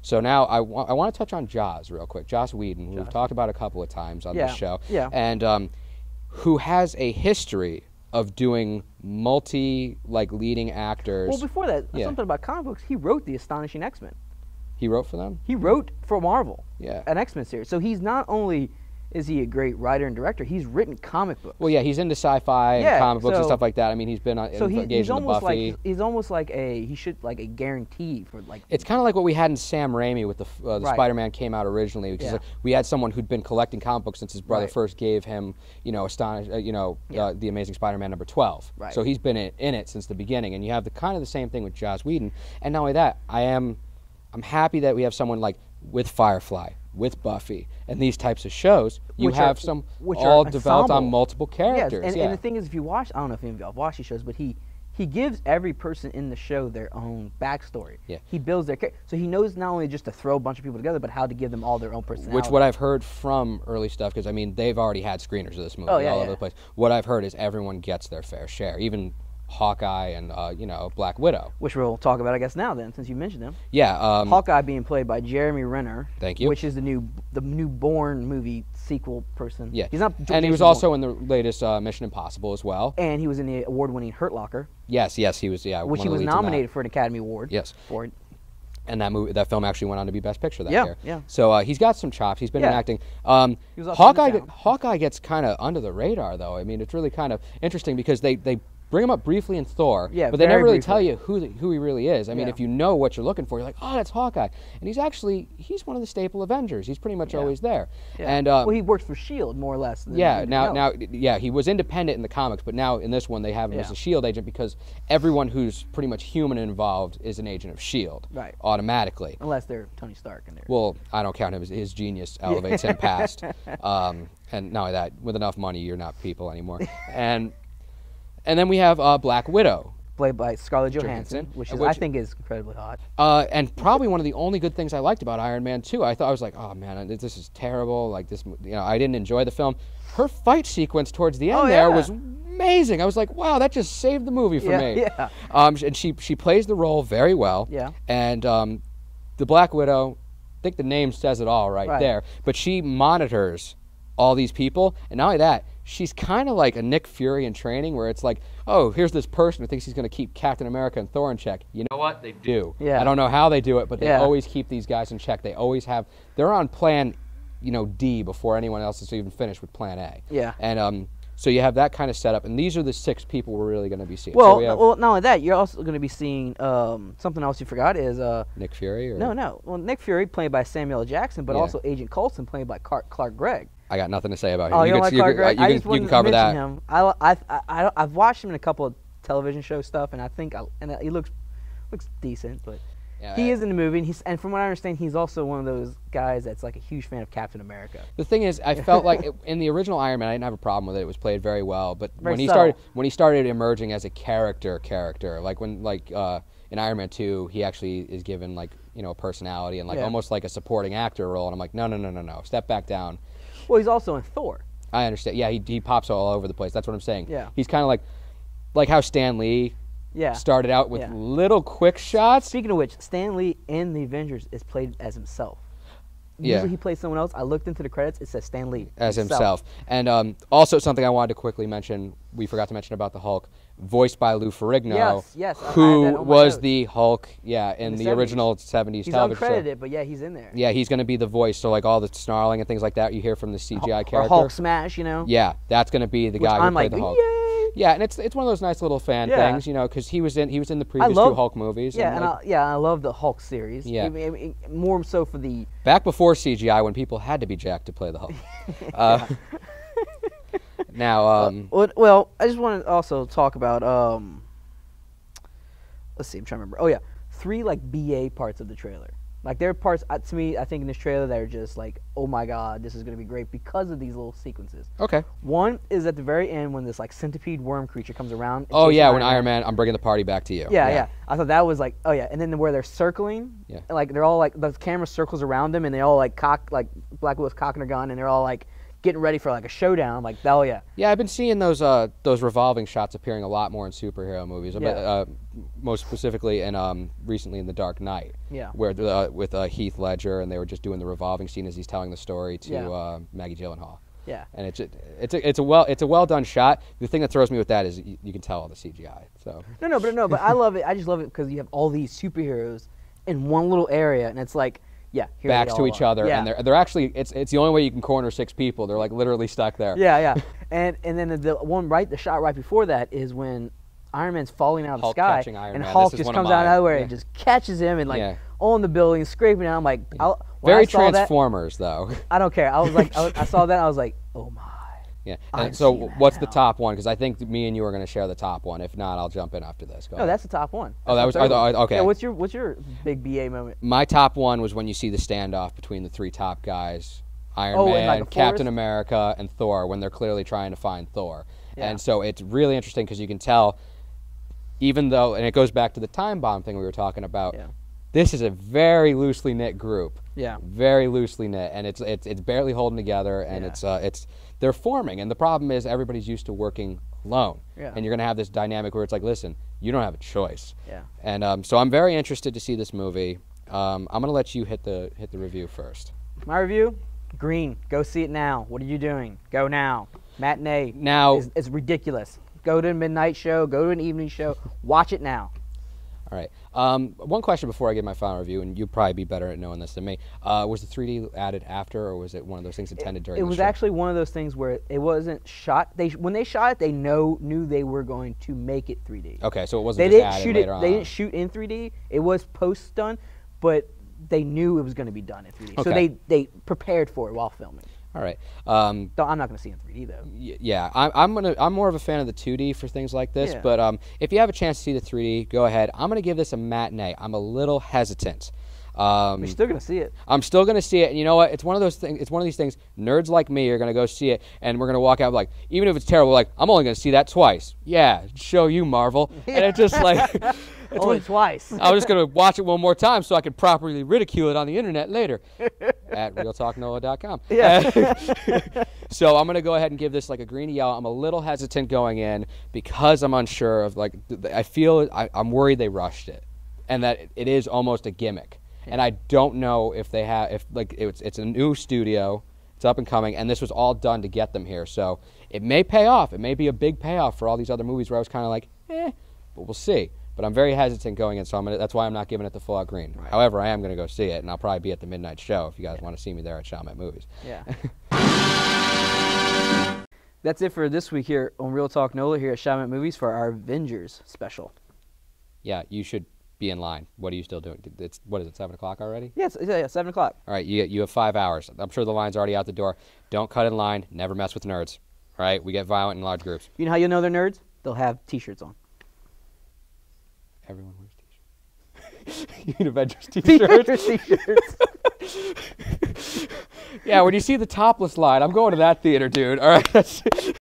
So now I want to touch on Joss real quick. Joss Whedon, who we've talked about a couple of times on this show, and who has a history of doing leading actors. Well, before that, something about comic books. He wrote the Astonishing X-Men. He wrote for them? He wrote for Marvel. Yeah. An X-Men series. So he's not only is he a great writer and director, he's written comic books. Well, yeah, he's into sci-fi and comic books and stuff like that. I mean, he's been engaged in the Buffy. He's almost like a guarantee for like. It's kind of like what we had in Sam Raimi with the Spider-Man came out originally, because like, we had someone who'd been collecting comic books since his brother first gave him, the Amazing Spider-Man number 12. Right. So he's been in it since the beginning, and you have the same thing with Joss Whedon. And not only that, I'm happy that we have someone like with Firefly, with Buffy, and these types of shows. You have some all developed on multiple characters. Yes, and the thing is, if you watch, I don't know if any of y'all watch these shows, but he gives every person in the show their own backstory. Yeah. He builds their character. So he knows not only just to throw a bunch of people together, but how to give them all their own personality. Which what I've heard from early stuff, because I mean, they've already had screeners of this movie all over the place. What I've heard is everyone gets their fair share, even Hawkeye and Black Widow, which we'll talk about, I guess, now then, since you mentioned him. Yeah, Hawkeye being played by Jeremy Renner. Thank you. Which is the new Bourne movie sequel person. Yeah, he's not. And he was also in the latest Mission Impossible as well. And he was in the award-winning Hurt Locker. Yes, he was. Yeah, which he was nominated for an Academy Award. Yes. For it. And that film actually went on to be Best Picture that year. Yeah. So he's got some chops. He's been in acting. Hawkeye gets kind of under the radar, though. I mean, it's really kind of interesting because they bring him up briefly in Thor, but they never really tell you who he really is. I mean, if you know what you're looking for, you're like, oh, that's Hawkeye. And he's one of the staple Avengers. He's pretty much always there. Yeah. And well, he works for S.H.I.E.L.D. more or less. Now, he was independent in the comics, but now in this one they have him as a S.H.I.E.L.D. agent, because everyone who's pretty much human involved is an agent of S.H.I.E.L.D. Right. Automatically. Unless they're Tony Stark in there. Well, I don't count him. His genius elevates him past. And not only that, with enough money, you're not people anymore. And then we have Black Widow, played by Scarlett Johansson, which I think is incredibly hot. And probably one of the only good things I liked about Iron Man 2. I was like, oh man, this is terrible. Like this, I didn't enjoy the film. Her fight sequence towards the end there was amazing. I was like, wow, that just saved the movie for me. Yeah. And she plays the role very well. Yeah. And the Black Widow, I think the name says it all right there. But she monitors all these people, and not only that, she's kind of like a Nick Fury in training, where it's like, oh, here's this person who thinks he's going to keep Captain America and Thor in check. You know what? They do. Yeah. I don't know how they do it, but they always keep these guys in check. They always have. They're on plan, D before anyone else is even finished with plan A. Yeah. And so you have that kind of setup, and these are the 6 people we're really going to be seeing. Well, so not only that, you're also going to be seeing something else you forgot is Nick Fury. Or? No. Well, Nick Fury played by Samuel L. Jackson, but also Agent Coulson played by Clark Gregg. I got nothing to say about him. Oh, you don't like Clark Gregg? You can cover that. Him. I've watched him in a couple of television show stuff, and I think he looks decent, but he is in the movie, and from what I understand, he's also one of those guys that's like a huge fan of Captain America. The thing is, I felt like in the original Iron Man, I didn't have a problem with it. It was played very well, but when he started emerging as a character, like in Iron Man 2, he actually is given a personality and almost like a supporting actor role, and I'm like, no, step back down. Well, he's also in Thor. I understand. Yeah, he pops all over the place. That's what I'm saying. Yeah. He's kind of like how Stan Lee started out with little quick shots. Speaking of which, Stan Lee in the Avengers is played as himself. Usually he plays someone else. I looked into the credits. It says Stan Lee. As himself. And also something I wanted to quickly mention, we forgot to mention about the Hulk, voiced by Lou Ferrigno, who was the Hulk in the original 70s television show. He's uncredited, but he's in there. Yeah, he's going to be the voice, so all the snarling and things like that you hear from the CGI character. Or Hulk smash, Yeah, that's going to be the guy who played the Hulk. Yay! Yeah, and it's one of those nice little fan things, because he was in the previous 2 Hulk movies. Yeah, I love the Hulk series. Yeah. More so for the... Back before CGI, when people had to be jacked to play the Hulk. Now, well, I just want to also talk about, let's see, I'm trying to remember. Oh, yeah, 3, BA parts of the trailer. There are parts, to me, I think in this trailer that are just like, oh my god, this is going to be great because of these little sequences. Okay. One is at the very end when this, centipede worm creature comes around. Oh, yeah, when Iron Man, I'm bringing the party back to you. Yeah. I thought that was oh, yeah. And then where they're circling, they're all the camera circles around them, and they all Black Widow's cocking her gun, and they're all getting ready for like a showdown. I'm like, hell yeah. Yeah, I've been seeing those revolving shots appearing a lot more in superhero movies. Yeah. Most specifically in recently in The Dark Knight. Yeah. Where with Heath Ledger, and they were just doing the revolving scene as he's telling the story to Maggie Gyllenhaal. Yeah. And it's a well done shot. The thing that throws me with that is you can tell all the CGI. So. But I love it. I just love it because you have all these superheroes in one little area, and it's like. Yeah, backs to each other, and they're actually it's the only way you can corner 6 people. They're like literally stuck there. Yeah, and then the shot right before that is when Iron Man's falling out of the sky, and Hulk just comes out of nowhere and just catches him and like on the building, scraping out. I'm like, very Transformers though. I don't care. I was like, I saw that, I was like, oh my. Yeah. And so what's the top one? Because I think me and you are going to share the top one. If not, I'll jump in after this. Go ahead. That's the top one. That was okay. Yeah, what's your big BA moment? My top one was when you see the standoff between the 3 top guys, Iron Man, Captain America, and Thor, when they're clearly trying to find Thor. Yeah. And so it's really interesting because you can tell, even though, and it goes back to the time bomb thing we were talking about. Yeah. This is a very loosely knit group. Yeah. Very loosely knit, and it's barely holding together, and they're forming. And the problem is everybody's used to working alone, and you're going to have this dynamic where it's like, listen, you don't have a choice. Yeah. And so I'm very interested to see this movie. I'm going to let you hit the review first. My review, green. Go see it now. What are you doing? Go now. Matinee. Now it's ridiculous. Go to a midnight show. Go to an evening show. Watch it now. All right. One question before I give my final review, and you'll probably be better at knowing this than me. Was the 3D added after, or was it one of those things intended during the show? It was actually one of those things where it wasn't shot. When they shot it, they knew they were going to make it 3D. Okay, so it wasn't just added later on. They didn't shoot in 3D. It was post-done, but they knew it was going to be done in 3D. Okay. So they prepared for it while filming. All right. I'm not going to see it in 3D though. Yeah, I'm more of a fan of the 2D for things like this. Yeah. But if you have a chance to see the 3D, go ahead. I'm going to give this a matinee. I'm a little hesitant. You're still going to see it. I'm still going to see it, and you know what? It's one of those things. It's one of these things. Nerds like me are going to go see it, and we're going to walk out like, even if it's terrible, like I'm only going to see that twice. Yeah, show you, Marvel. And it's just like. Only twice. I was just going to watch it one more time so I could properly ridicule it on the internet later at realtalknola.com. Yeah. So I'm going to go ahead and give this like a green yellow. I'm a little hesitant going in because I'm unsure of like I'm worried they rushed it and that it is almost a gimmick. And I don't know if they have it's a new studio, it's up and coming, and this was all done to get them here. So it may pay off. It may be a big payoff for all these other movies where I was kind of like, but we'll see. But I'm very hesitant going in, so that's why I'm not giving it the full-out green. Right. However, I am going to go see it, and I'll probably be at the midnight show if you guys want to see me there at Chalmette Movies. Yeah. That's it for this week here on Real Talk NOLA here at Chalmette Movies for our Avengers special. Yeah, you should be in line. What are you still doing? What is it, 7 o'clock already? Yeah, 7 o'clock. All right, you have 5 hours. I'm sure the line's already out the door. Don't cut in line. Never mess with nerds. All right, we get violent in large groups. You know how you'll know they're nerds? They'll have T-shirts on. Everyone wears T-shirts. You need Avengers T-shirts? T-shirts. Yeah, when you see the topless line, I'm going to that theater, dude. All right.